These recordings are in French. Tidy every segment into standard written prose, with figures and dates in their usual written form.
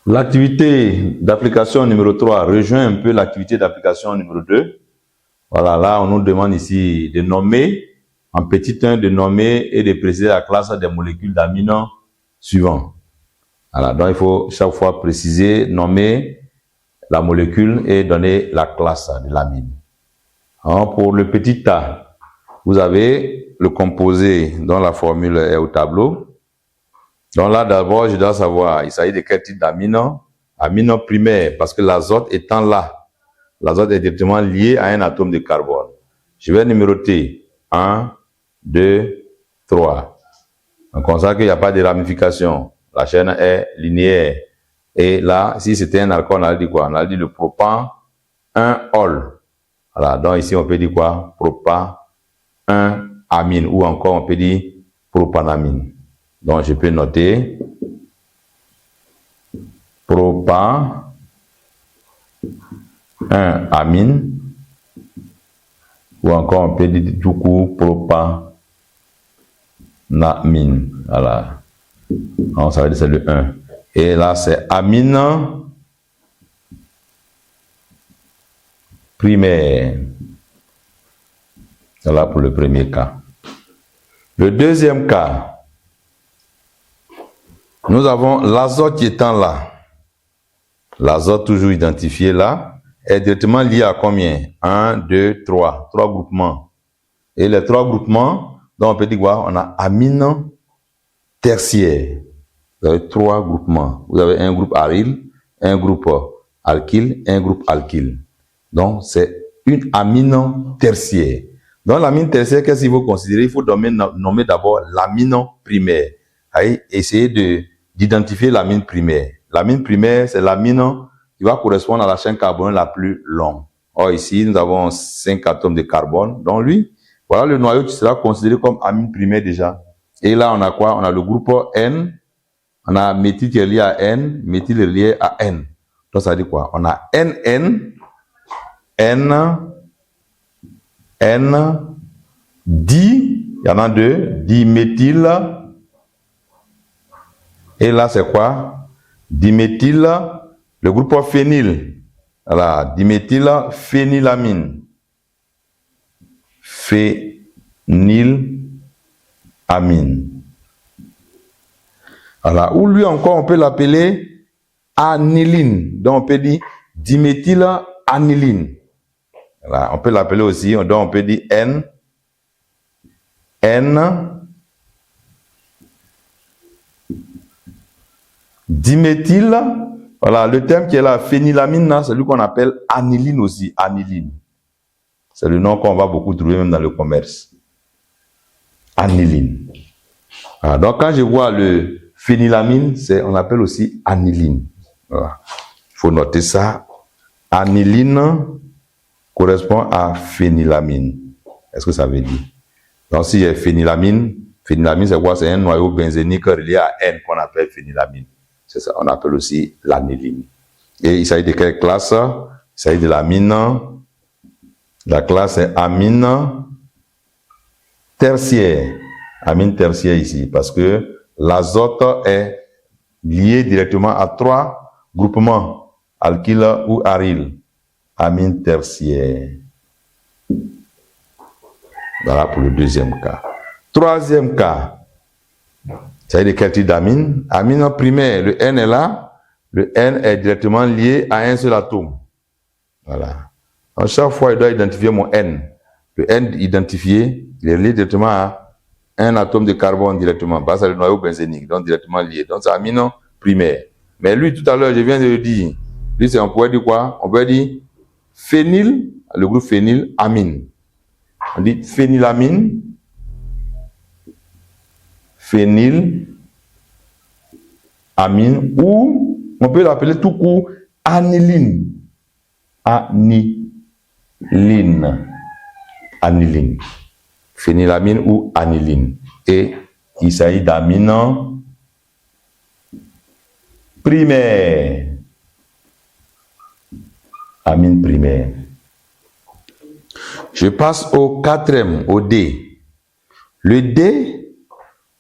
L'activité d'application numéro 3 rejoint un peu l'activité d'application numéro 2. Voilà, là, on nous demande ici de nommer, en petit 1, de nommer et de préciser la classe des molécules d'amines suivantes. Voilà, donc il faut chaque fois préciser, nommer la molécule et donner la classe de l'amine. Alors, pour le petit A, vous avez le composé dont la formule est au tableau. Donc là, d'abord, je dois savoir, il s'agit de quel type d'amine? Amine primaire, parce que l'azote étant là, l'azote est directement lié à un atome de carbone. Je vais numéroter 1, 2, 3. On constate qu'il n'y a pas de ramification. La chaîne est linéaire. Et là, si c'était un alcool, on a dit quoi? On a dit le propan 1-ol. Voilà, donc ici, on peut dire quoi? Propan 1-amine, ou encore on peut dire propanamine. Donc, je peux noter propan 1-amine, ou encore on peut dire tout court propanamine. Voilà. Donc, ça veut dire c'est le 1. Et là, c'est amine primaire. Voilà pour le premier cas. Le deuxième cas, nous avons l'azote qui étant là. L'azote toujours identifié là est directement lié à combien? 1, 2, 3. 3 groupements. Et les 3 groupements, donc on peut dire quoi? On a amine tertiaire. Vous avez 3 groupements. Vous avez un groupe aryl, un groupe alkyle, un groupe alkyle. Donc c'est une amine tertiaire. Donc l'amine tertiaire, qu'est-ce qu'il faut considérer? Il faut nommer d'abord l'amine primaire. Allez, essayez d'identifier l'amine primaire. L'amine primaire, c'est l'amine qui va correspondre à la chaîne carbone la plus longue. Or ici, nous avons 5 atomes de carbone. Donc lui, voilà le noyau qui sera considéré comme amine primaire déjà. Et là, on a quoi? On a le groupe N. On a méthyle qui est lié à N, méthyle est lié à N. Donc ça veut dire quoi? On a NN, di, il y en a 2, diméthyle. Et là, c'est quoi? Diméthyle, le groupe phényl. Voilà, diméthylphénylamine. Phénylamine. Voilà, ou lui encore, on peut l'appeler aniline. Donc, on peut dire diméthylaniline. Voilà, on peut l'appeler aussi, donc on peut dire diméthyle. Voilà, le terme qui est là, phénylamine, c'est lui qu'on appelle aniline aussi, aniline. C'est le nom qu'on va beaucoup trouver même dans le commerce. Aniline. Voilà, donc quand je vois le phénylamine, on appelle aussi aniline. Voilà. Il faut noter ça. Aniline correspond à phénylamine. Est-ce que ça veut dire? Donc si j'ai phénylamine, c'est quoi? C'est un noyau benzénique relié à N qu'on appelle phénylamine. C'est ça, on appelle aussi l'aniline. Et il s'agit de quelle classe? Il s'agit de l'amine. La classe est amine tertiaire. Amine tertiaire ici, parce que l'azote est lié directement à 3 groupements, alkyle ou aryl. Amine tertiaire. Voilà pour le deuxième cas. Troisième cas, c'est de quel type d'amine? Amine primaire, le N est là, le N est directement lié à un seul atome. Voilà. Donc chaque fois, il doit identifier mon N. Le N identifié, il est lié directement à un atome de carbone directement. Bah, c'est le noyau benzénique, donc directement lié. Donc c'est amine primaire. Mais lui, tout à l'heure, je viens de le dire. Lui, on pourrait dire quoi? On pourrait dire phényl, le groupe phénylamine. On dit phénylamine, phénylamine, ou on peut l'appeler tout court aniline. Aniline. Phénylamine ou aniline. Et il s'agit d'amine primaire. Amine primaire. Je passe au quatrième, au D. Le D,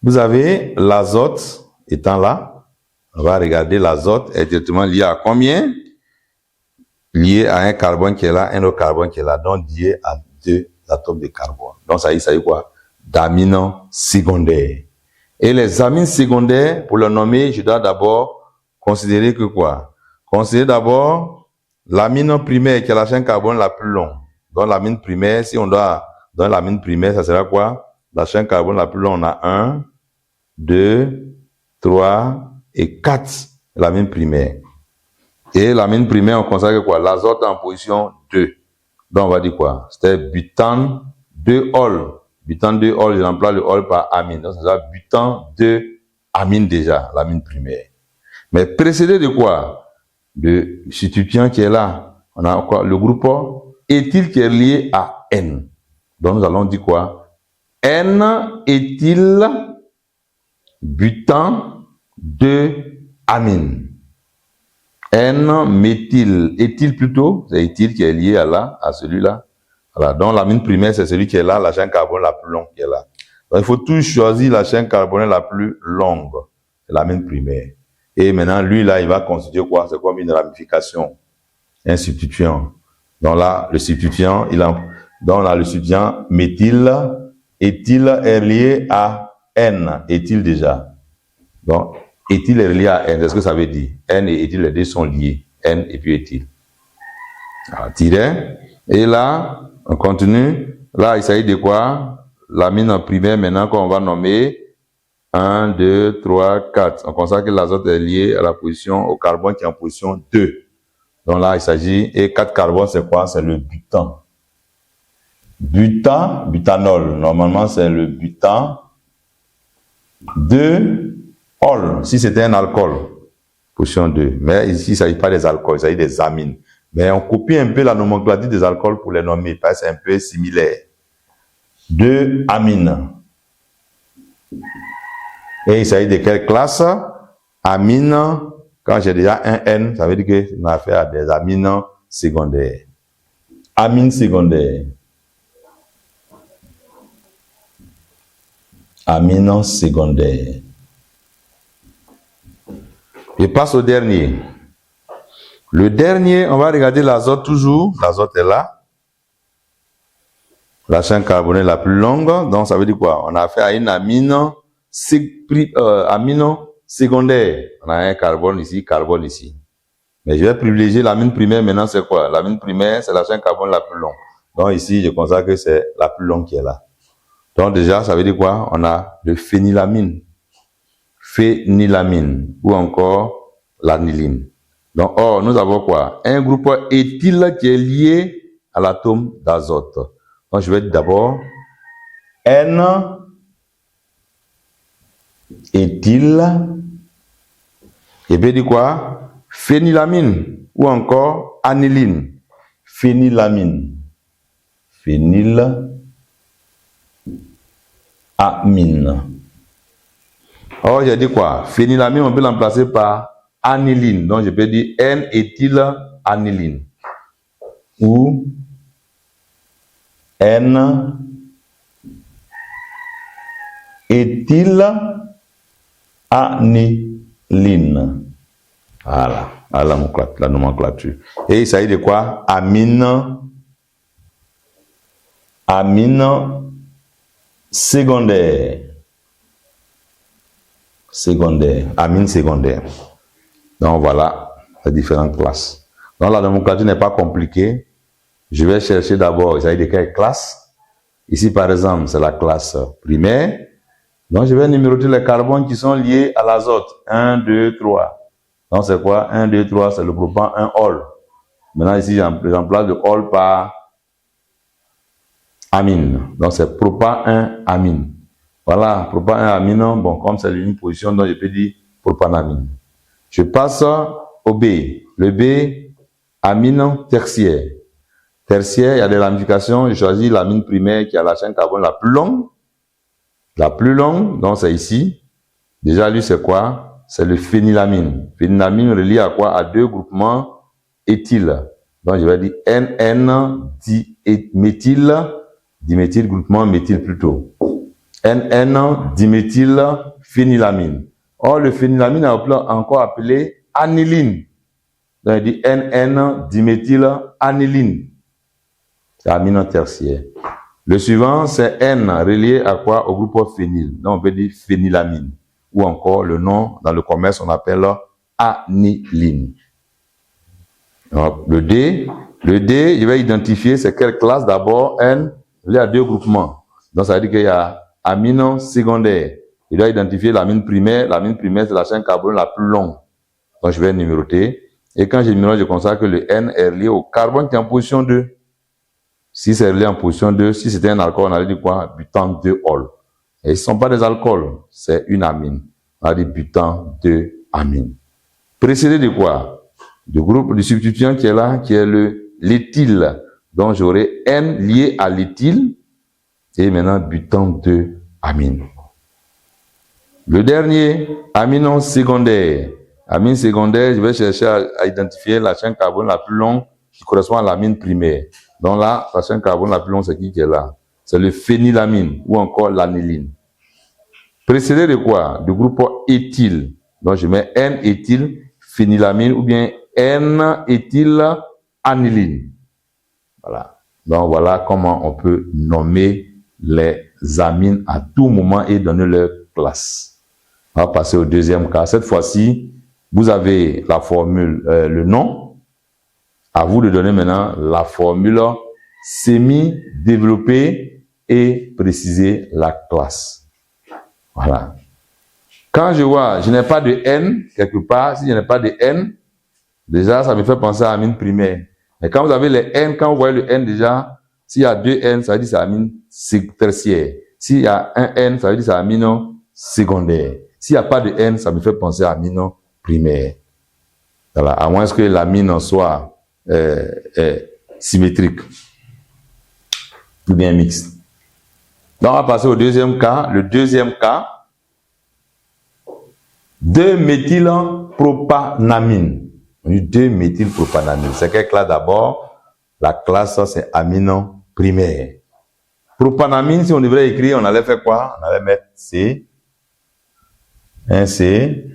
vous avez l'azote étant là. On va regarder l'azote est directement lié à combien? Lié à un carbone qui est là, un autre carbone qui est là, donc lié à 2 atomes de carbone. Donc ça dit quoi? D'amines secondaires. Et les amines secondaires, pour le nommer, je dois d'abord considérer que quoi? Considérer d'abord l'amine primaire qui est la chaîne carbone la plus longue. Donc l'amine primaire, si on doit donner l'amine primaire, ça sera quoi? La chaîne carbone la plus longue, on a 1, 2, 3 et 4, l'amine primaire. Et l'amine primaire, on consacre quoi? L'azote en position 2. Donc on va dire quoi? C'était butane 2-ol. Butane 2-ol, je remplace le ol par amine. Donc ça sera butane 2-amine déjà, l'amine primaire. Mais précédé de quoi? Le substituant qui est là. On a quoi? Le groupe éthyle qui est lié à N. Donc nous allons dire quoi? N-éthyle butane 2-amine. N-méthyle, éthyle plutôt, c'est éthyle qui est lié à celui-là. Voilà. Donc l'amine primaire, c'est celui qui est là, la chaîne carbone la plus longue qui est là. Donc il faut toujours choisir la chaîne carbone la plus longue. C'est l'amine primaire. Et maintenant, lui, là, il va constituer quoi? C'est comme une ramification, un substituant. Donc là, le substituant, donc là, le substituant méthyle, éthyle est lié à N, éthyle déjà. Donc, éthyle est lié à N, c'est ce que ça veut dire. N et éthyle, les deux sont liés. N et puis éthyle. Alors, tiret. Et là, on continue. Là, il s'agit de quoi? L'amine primaire, maintenant, qu'on va nommer 1, 2, 3, 4. On constate que l'azote est lié à la position, au carbone qui est en position 2. Donc là, il s'agit, et 4 carbones, c'est quoi? C'est le butane. Butanol. Normalement, c'est le butane. 2-ol. Si c'était un alcool, position 2. Mais ici, il ne s'agit pas des alcools, il s'agit des amines. Mais on copie un peu la nomenclature des alcools pour les nommer, parce que c'est un peu similaire. 2 amines. Et il s'agit de quelle classe? Amines. Quand j'ai déjà un N, ça veut dire que on a affaire à des amines secondaires. Amines secondaires. Amines secondaires. Je passe au dernier. Le dernier, on va regarder l'azote toujours. L'azote est là. La chaîne carbonée la plus longue. Donc, ça veut dire quoi? On a affaire à une amine secondaire. On a un carbone ici. Mais je vais privilégier l'amine primaire maintenant, c'est quoi? L'amine primaire, c'est la chaîne carbone la plus longue. Donc ici, je constate que c'est la plus longue qui est là. Donc déjà, ça veut dire quoi? On a le phénylamine. Ou encore l'aniline. Donc, or, nous avons quoi? Un groupe éthyle qui est lié à l'atome d'azote. Donc, je vais dire d'abord N éthyle. Et puis, dit quoi? Phénylamine ou encore aniline. Phénylamine. Phénylamine. Alors, j'ai dit quoi? Phénylamine, on peut l'emplacer par aniline. Donc, je peux dire N-éthyle-aniline. Ou N-éthyle-aniline. Voilà, la nomenclature. Et il s'agit de quoi? Amine secondaire. Amine secondaire. Donc voilà les différentes classes. Donc la nomenclature n'est pas compliquée. Je vais chercher d'abord, il s'agit de quelle classe? Ici par exemple, c'est la classe primaire. Donc je vais numéroter les carbones qui sont liés à l'azote. 1, 2, 3. Donc c'est quoi? 1, 2, 3, c'est le propane 1-ol. Maintenant ici, j'emplace le ol par amine. Donc c'est propane 1-amine. Voilà, propane 1-amine. Bon, comme c'est une position, donc je peux dire propanamine. Je passe au B. Le B, amine tertiaire. Tertiaire, il y a des ramifications. Je choisis l'amine primaire qui a la chaîne carbone la plus longue. La plus longue, donc c'est ici. Déjà, lui, c'est quoi? C'est le phénylamine. Phénylamine relié à quoi? À 2 groupements éthyles. Donc, je vais dire NN-diméthyle, diméthyle, groupement méthyle plutôt. NN-diméthyle phénylamine. Or, le phénylamine est encore appelé aniline. Donc, il dit NN-diméthylaniline. C'est amine tertiaire. Le suivant, c'est N, relié à quoi? Au groupe phényl. Donc, on peut dire phénylamine. Ou encore, le nom, dans le commerce, on appelle aniline. Donc, le D, je vais identifier c'est quelle classe. D'abord, N, il y a deux groupements. Donc, ça veut dire qu'il y a amine secondaire. Il doit identifier l'amine primaire. L'amine primaire, c'est la chaîne carbone la plus longue. Donc, je vais numéroter. Et quand je numérose, je constate que le N est relié au carbone qui est en position 2. Si c'est relié en position 2, si c'était un alcool, on allait dire quoi? Butane 2-ol. Et ce ne sont pas des alcools, c'est une amine. On a dit butane 2-amine. Précédé de quoi? Du groupe du substituant qui est là, qui est l'éthyle. Donc j'aurai N lié à l'éthyle. Et maintenant, butane 2-amine. Le dernier, amine secondaire. Amine secondaire, je vais chercher à identifier la chaîne carbone la plus longue qui correspond à l'amine primaire. Donc là, la chaîne carbone la plus longue, c'est qui est là? C'est le phénylamine ou encore l'aniline. Précédé de quoi? Du groupe éthyle. Donc je mets N-éthyle phénylamine ou bien N-éthyle aniline. Voilà. Donc voilà comment on peut nommer les amines à tout moment et donner leur classe. On va passer au deuxième cas. Cette fois-ci, vous avez la formule, le nom. À vous de donner maintenant la formule semi-développée et préciser la classe. Voilà. Quand je vois, je n'ai pas de N quelque part, si je n'ai pas de N, déjà ça me fait penser à amine primaire. Mais quand vous avez les N, quand vous voyez le N déjà, s'il y a deux N, ça veut dire que c'est amine tertiaire. S'il y a un N, ça veut dire que c'est amine secondaire. S'il n'y a pas de N, ça me fait penser à amine primaire. Voilà. À moins que l'amine soit symétrique ou bien mixte. Donc on va passer au deuxième cas. Le deuxième cas, 2-méthylpropanamine. 2-méthylpropanamine. C'est quelle classe d'abord? La classe, c'est amine primaire. Propanamine, si on devrait écrire, on allait faire quoi? On allait mettre C, un C,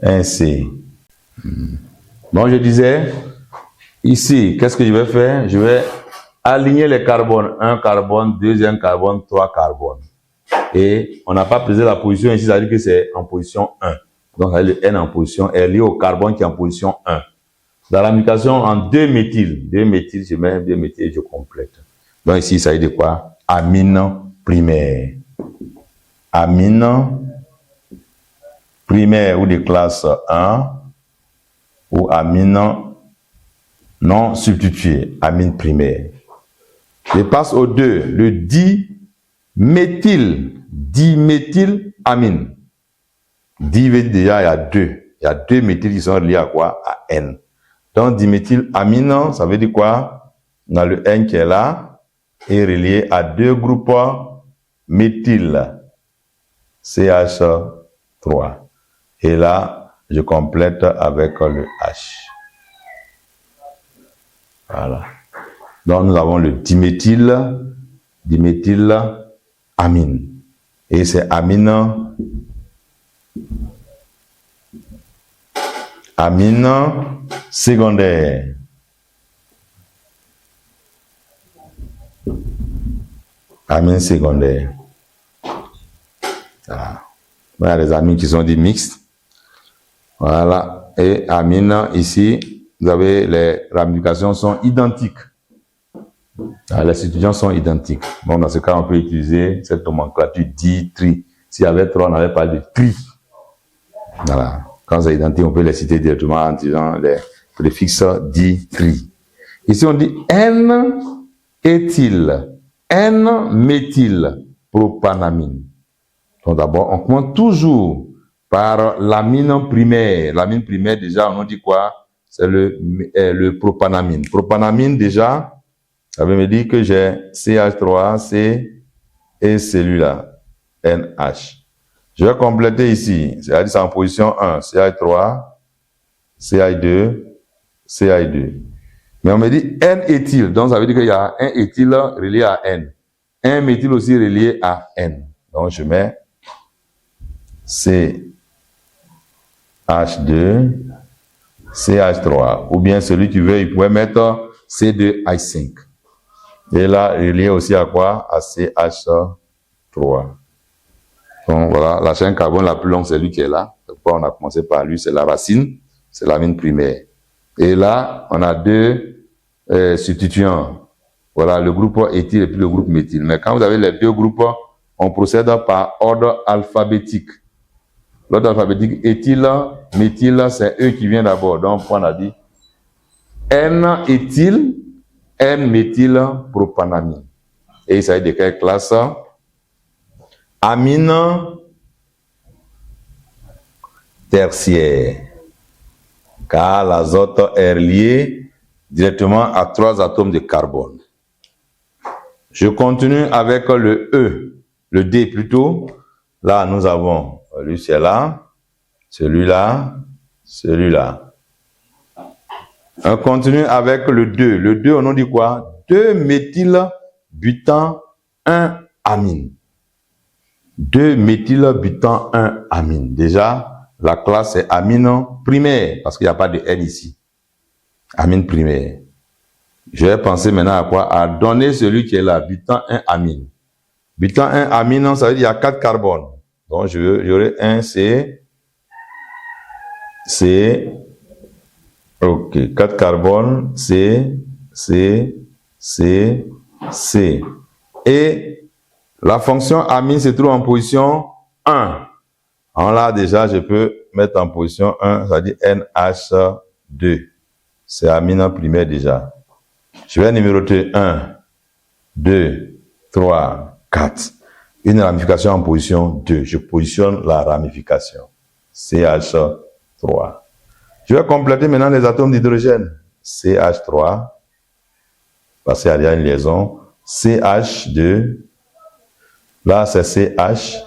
un C. Bon, je disais, ici, qu'est-ce que je vais faire? Je vais aligner les carbones. 1 carbone, deuxième carbone, 3 carbones. Et on n'a pas précisé la position ici, ça veut dire que c'est en position 1. Donc, le N en position est lié au carbone qui est en position 1. Dans l'application en 2-méthyl. 2-méthyl, je mets 2-méthyl et je complète. Donc ici, ça veut dire quoi? Amine primaire. Amine primaire ou de classe 1 ou amine non substitué, amine primaire. Je passe au 2, le diméthylamine. Di veut dire déjà il y a deux. Il y a deux méthyls qui sont reliés à quoi? À N. Donc diméthylamine, ça veut dire quoi? On a le N qui est là et relié à deux groupes méthyl, CH3. Et là, je complète avec le H. Voilà. Donc, nous avons le diméthylamine. Et c'est amine secondaire. Amine secondaire. Voilà. Il y a des amines qui sont dits mixtes. Voilà. Et amine, ici, vous avez les ramifications sont identiques. Les substituants sont identiques. Bon, dans ce cas, on peut utiliser cette nomenclature di-tri. S'il y avait 3, on n'avait pas de tri. Voilà. Quand c'est identique, on peut les citer directement en utilisant les préfixes di-tri. Ici, on dit N-éthyle, N-méthylpropanamine. Donc d'abord, on commence toujours par l'amine primaire. L'amine primaire, déjà, on dit quoi? C'est le propanamine. Propanamine, déjà, ça veut me dire que j'ai CH3C et celui-là, NH. Je vais compléter ici. C'est-à-dire c'est en position 1, CH3, CH2, CH2. Mais on me dit N-éthyle. Donc ça veut dire qu'il y a un éthyle relié à N. Un méthyle aussi relié à N. Donc je mets CH3 H2, CH3. Ou bien celui qui veut, il pourrait mettre C2H5. Et là, il est aussi à quoi? À CH3. Donc voilà, la chaîne carbone la plus longue, c'est lui qui est là. Pourquoi on a commencé par lui? C'est la racine, c'est l'amine primaire. Et là, on a deux substituants. Voilà, le groupe éthyle et puis le groupe méthyle. Mais quand vous avez les deux groupes, on procède par ordre alphabétique. L'ordre alphabétique éthyle, méthyle, c'est eux qui viennent d'abord. Donc, on a dit N-éthyle, N-méthyle, propanamine. Et il s'agit de quelle classe? Amine tertiaire. Car l'azote est lié directement à 3 atomes de carbone. Je continue avec le E, le D plutôt. Là, nous avons lui, c'est là, celui-là, celui-là. On continue avec le 2. Le 2, on nous dit quoi? 2-méthylbutan-1-amine. 2-méthylbutan-1-amine. Déjà, la classe est amine primaire, parce qu'il n'y a pas de N ici. Amine primaire. Je vais penser maintenant à quoi? À donner celui qui est là, butan 1-amine. Butan 1-amine, ça veut dire qu'il y a 4 carbones. Donc, j'aurai un C, ok, 4 carbones, C. Et la fonction amine se trouve en position 1. Alors là, déjà, je peux mettre en position 1, ça veut dire NH2. C'est amine primaire déjà. Je vais numéroter 1, 2, 3, 4. Une ramification en position 2. Je positionne la ramification. CH3. Je vais compléter maintenant les atomes d'hydrogène. CH3. Parce qu'il y a une liaison. CH2. Là, c'est CH.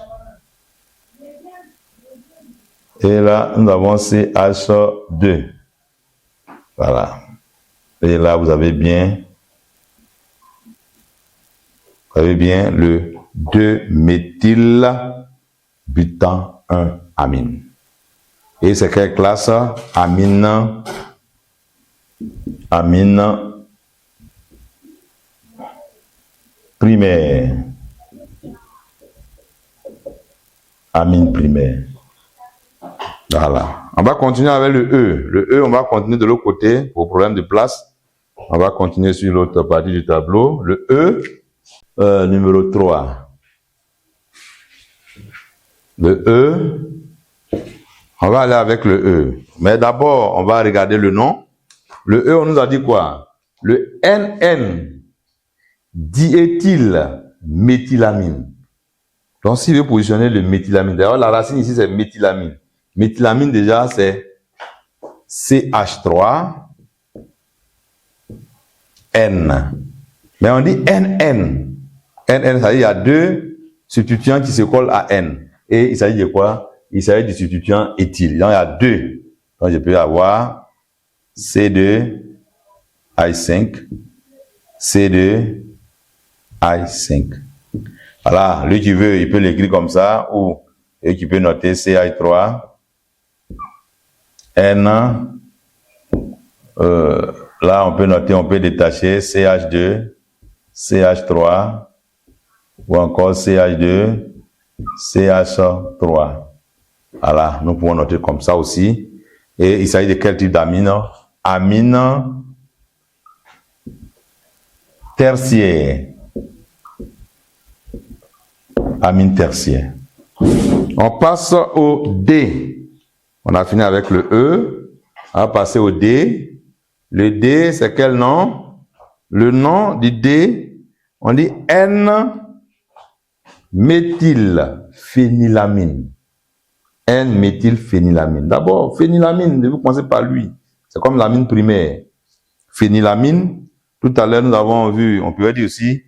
Et là, nous avons CH2. Voilà. Et là, vous avez bien le 2-méthylbutan-1-amine. Et c'est quelle classe? Amine primaire. Amine primaire. Voilà. On va continuer avec le E. Le E, on va continuer de l'autre côté pour problème de place. On va continuer sur l'autre partie du tableau. Le E, numéro 3. Le E, on va aller avec le E. Mais d'abord, on va regarder le nom. Le E, on nous a dit quoi? Le NN diéthylméthylamine. Donc, si vous veut positionner le méthylamine, d'ailleurs, la racine ici, c'est méthylamine. Méthylamine, déjà, c'est CH3, N. Mais on dit NN. NN, ça veut dire qu'il y a deux substituants qui se collent à N. Et il s'agit de quoi? Il s'agit du substituant éthyle. Donc, il y a deux. Donc, je peux avoir C2H5, C2H5. Voilà, lui qui veut, il peut l'écrire comme ça, ou lui qui peut noter CH3, N, là on peut noter, on peut détacher CH2, CH3, ou encore CH2, CH3. Voilà, nous pouvons noter comme ça aussi. Et il s'agit de quel type d'amine? Amine tertiaire. Amine tertiaire. On passe au D. On a fini avec le E. On va passer au D. Le D, c'est quel nom? Le nom du D, on dit N-méthylphénylamine. N-méthylphénylamine. D'abord, phénylamine, vous commencez par lui. C'est comme l'amine primaire. Phénylamine, tout à l'heure, nous avons vu, on peut dire aussi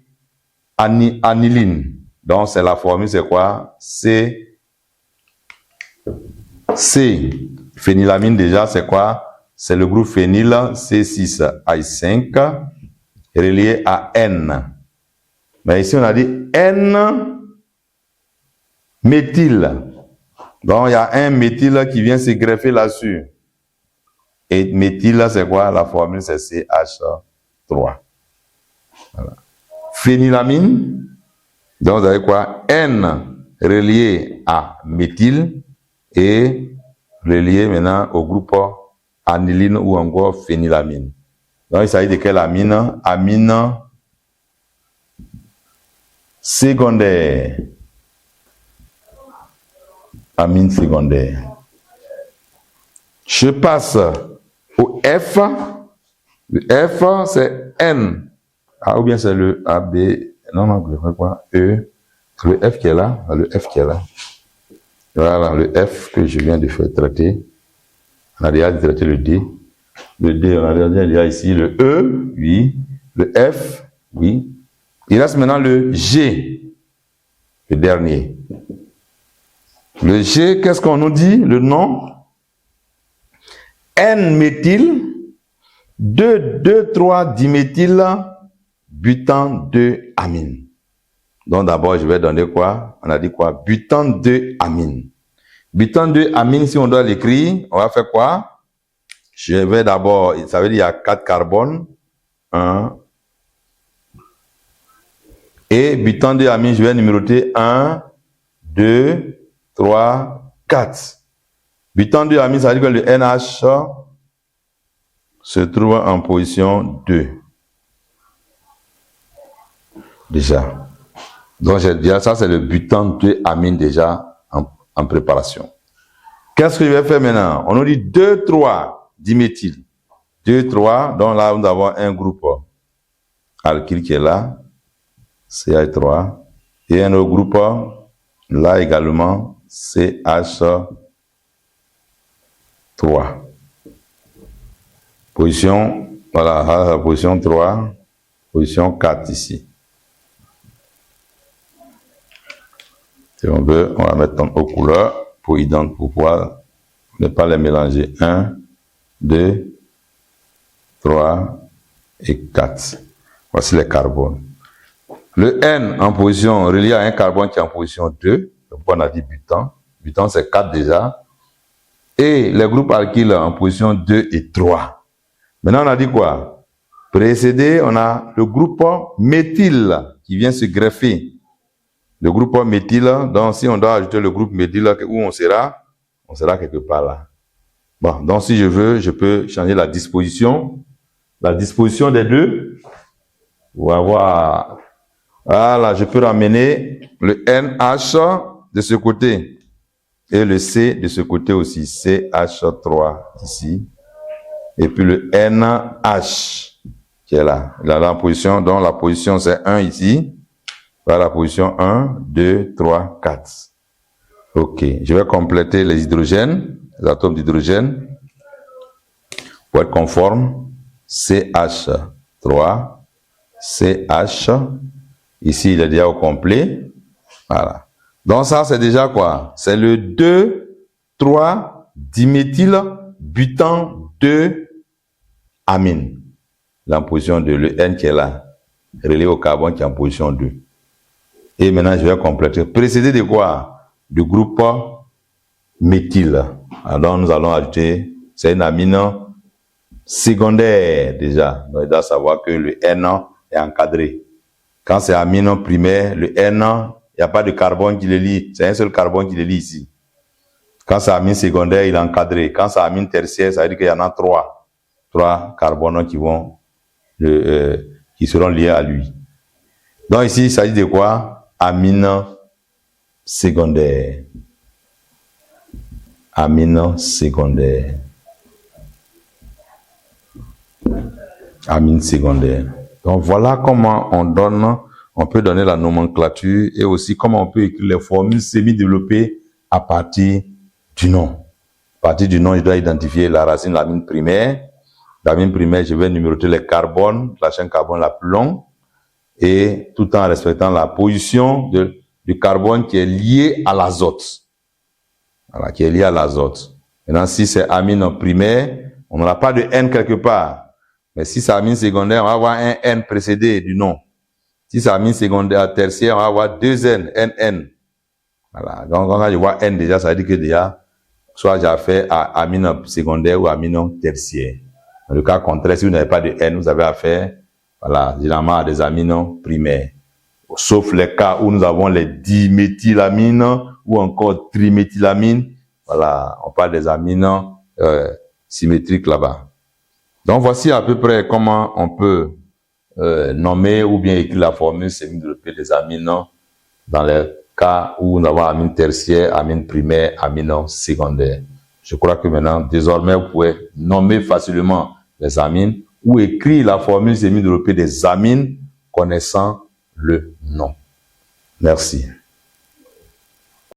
aniline. Donc, c'est la formule, c'est quoi? C. Phénylamine, déjà, c'est quoi? C'est le groupe phényl C6H5 relié à N. Mais ici, on a dit N-méthyle. Donc, il y a un méthyle qui vient se greffer là-dessus. Et méthyle, c'est quoi? La formule, c'est CH3. Voilà. Phénylamine. Donc, vous avez quoi? N relié à méthyle et relié maintenant au groupe aniline ou encore phénylamine. Donc, il s'agit de quelle amine? Amine secondaire. Amine secondaire. Je passe au F. Le F, c'est N. Ah, ou bien c'est le A, B. Non, je ne sais pas. E. Le F qui est là. Le F qui est là. Voilà, le F que je viens de faire traiter. On a déjà traité le D. Le D, on a déjà ici le E, oui. Le F, oui. Il reste maintenant le G, le dernier. Le G, qu'est-ce qu'on nous dit? Le nom? N-méthyle, 2,3-diméthyl, butane 2-amine. Donc d'abord, je vais donner quoi? On a dit quoi? Butane 2-amine. Butane 2-amine, si on doit l'écrire, on va faire quoi? Je vais d'abord, ça veut dire qu'il y a 4 carbones. 1. Et butane 2-amine, je vais numéroter 1, 2, 3, 4. Butane 2-amine, ça veut dire que le NH se trouve en position 2. Déjà. Donc, j'ai dit, ça, c'est le butane 2-amine déjà en préparation. Qu'est-ce que je vais faire maintenant? On nous dit 2,3-diméthyl. 2,3, donc là, nous avons un groupe alkyle qui est là, CH3, et un autre groupe, là également, CH3. Position, voilà, position 3, position 4 ici. Si on veut, on va mettre aux couleurs pour pouvoir ne pas les mélanger. 1, 2, 3 et 4. Voici les carbones. Le N en position relié à un carbone qui est en position 2. Donc on a dit butane. Butane c'est 4 déjà. Et les groupes alkyles en position 2 et 3. Maintenant on a dit quoi? Précédé, on a le groupe méthyle qui vient se greffer. Le groupe méthyle, donc si on doit ajouter le groupe méthyle, où on sera quelque part là. Bon, donc si je veux, je peux changer la disposition des deux, pour avoir, voilà, je peux ramener le NH de ce côté, et le C de ce côté aussi, CH3 ici, et puis le NH, qui est là, il est là en position, donc la position c'est 1 ici, voilà la position 1, 2, 3, 4. Ok, je vais compléter les hydrogènes, les atomes d'hydrogène, pour être conforme. CH3, CH, ici il est déjà au complet, voilà. Donc ça c'est déjà quoi? C'est le 2,3-diméthyl butane 2-amine, la position 2, le N qui est là, relié au carbone qui est en position 2. Et maintenant je vais compléter, précédé de quoi? Du groupe méthyle. Alors nous allons ajouter, c'est une amine secondaire déjà. Donc il doit savoir que le N est encadré. Quand c'est amine primaire, le N, il n'y a pas de carbone qui le lie. C'est un seul carbone qui le lie ici. Quand c'est amine secondaire, il est encadré. Quand c'est amine tertiaire, ça veut dire qu'il y en a 3. 3 carbones qui seront liés à lui. Donc ici, il s'agit de quoi? Amine secondaire. Amine secondaire. Amine secondaire. Donc voilà comment on peut donner la nomenclature et aussi comment on peut écrire les formules semi-développées à partir du nom. À partir du nom, je dois identifier la racine de l'amine primaire. L'amine primaire, je vais numéroter les carbones, la chaîne carbone la plus longue, et tout en respectant la position du carbone qui est lié à l'azote. Voilà, qui est lié à l'azote. Maintenant, si c'est amine primaire, on n'aura pas de N quelque part. Mais si c'est amine secondaire, on va avoir un N précédé du nom. Si c'est amine secondaire tertiaire, on va avoir 2 N, NN. Voilà. Donc, quand je vois N déjà, ça veut dire que déjà, soit j'ai affaire à amine secondaire ou amine tertiaire. Dans le cas contraire, si vous n'avez pas de N, vous avez affaire, voilà, généralement à des amines primaires. Sauf les cas où nous avons les diméthylamines ou encore triméthylamines. Voilà, on parle des amines symétriques là-bas. Donc, voici à peu près comment on peut nommer ou bien écrire la formule semi-développée des amines dans les cas où nous avons amine tertiaire, amine primaire, amine secondaire. Je crois que maintenant, désormais, vous pouvez nommer facilement les amines ou écrire la formule semi-développée des amines connaissant le nom. Merci.